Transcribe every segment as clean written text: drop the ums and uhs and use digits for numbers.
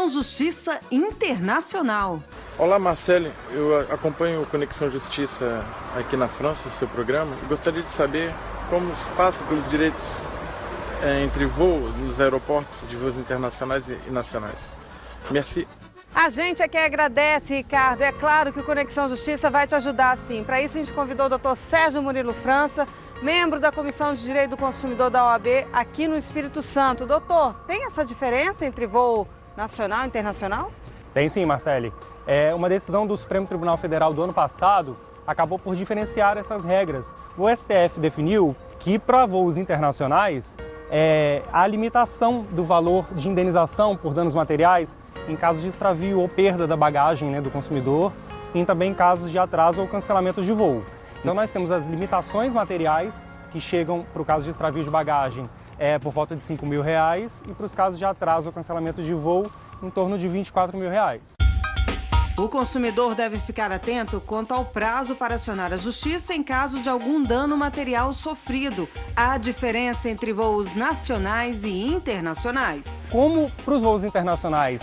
Conexão Justiça Internacional. Olá, Marcele. Eu acompanho o Conexão Justiça aqui na França, seu programa, e gostaria de saber como se passa pelos direitos entre voos nos aeroportos de voos internacionais e nacionais. Merci. A gente é quem agradece, Ricardo. É claro que o Conexão Justiça vai te ajudar, sim. Para isso, a gente convidou o Dr. Sérgio Murilo França, membro da Comissão de Direito do Consumidor da OAB, aqui no Espírito Santo. Doutor, tem essa diferença entre voo nacional e internacional? Tem sim, Marcele. Uma decisão do Supremo Tribunal Federal do ano passado acabou por diferenciar essas regras. O STF definiu que para voos internacionais, a limitação do valor de indenização por danos materiais em casos de extravio ou perda da bagagem, do consumidor, e também em casos de atraso ou cancelamento de voo. Então nós temos as limitações materiais que chegam para o caso de extravio de bagagem por volta de R$5.000 e para os casos de atraso ou cancelamento de voo em torno de R$24.000. O consumidor deve ficar atento quanto ao prazo para acionar a justiça em caso de algum dano material sofrido. Há diferença entre voos nacionais e internacionais. Como para os voos internacionais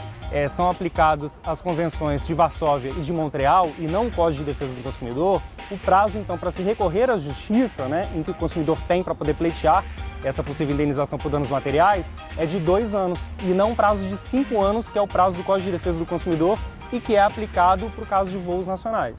são aplicadas as convenções de Varsóvia e de Montreal e não o Código de Defesa do Consumidor, o prazo então para se recorrer à justiça, em que o consumidor tem para poder pleitear essa possível indenização por danos materiais, é de 2 anos e não um prazo de 5 anos, que é o prazo do Código de Defesa do Consumidor e que é aplicado para o caso de voos nacionais.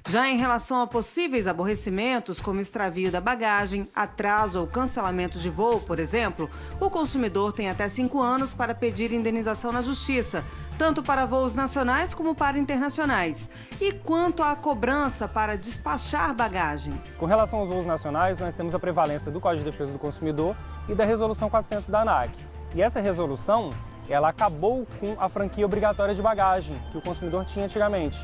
Já em relação a possíveis aborrecimentos, como extravio da bagagem, atraso ou cancelamento de voo, por exemplo, o consumidor tem até 5 anos para pedir indenização na justiça, tanto para voos nacionais como para internacionais. E quanto à cobrança para despachar bagagens? Com relação aos voos nacionais, nós temos a prevalência do Código de Defesa do Consumidor e da Resolução 400 da ANAC. E essa resolução, ela acabou com a franquia obrigatória de bagagem que o consumidor tinha antigamente.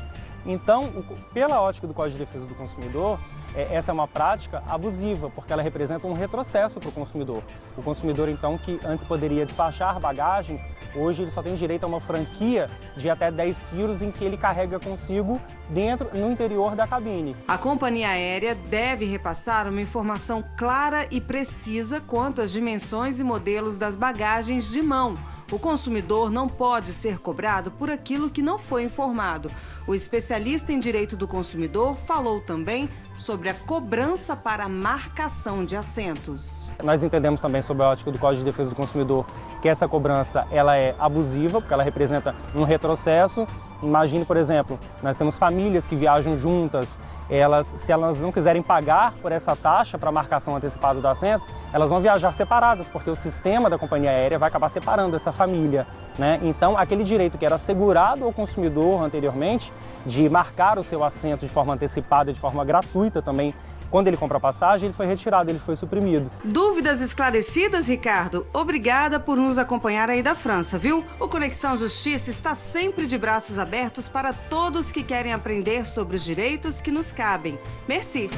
Então, pela ótica do Código de Defesa do Consumidor, essa é uma prática abusiva, porque ela representa um retrocesso para o consumidor. O consumidor, então, que antes poderia despachar bagagens, hoje ele só tem direito a uma franquia de até 10 quilos em que ele carrega consigo no interior da cabine. A companhia aérea deve repassar uma informação clara e precisa quanto às dimensões e modelos das bagagens de mão. O consumidor não pode ser cobrado por aquilo que não foi informado. O especialista em direito do consumidor falou também sobre a cobrança para marcação de assentos. Nós entendemos também, sob a ótica do Código de Defesa do Consumidor, que essa cobrança ela é abusiva, porque ela representa um retrocesso. Imagine, por exemplo, nós temos famílias que viajam juntas, se elas não quiserem pagar por essa taxa para marcação antecipada do assento, elas vão viajar separadas, porque o sistema da companhia aérea vai acabar separando essa família, Então, aquele direito que era assegurado ao consumidor anteriormente, de marcar o seu assento de forma antecipada, de forma gratuita também, quando ele compra a passagem, ele foi retirado, ele foi suprimido. Dúvidas esclarecidas, Ricardo? Obrigada por nos acompanhar aí da França, viu? O Conexão Justiça está sempre de braços abertos para todos que querem aprender sobre os direitos que nos cabem. Merci!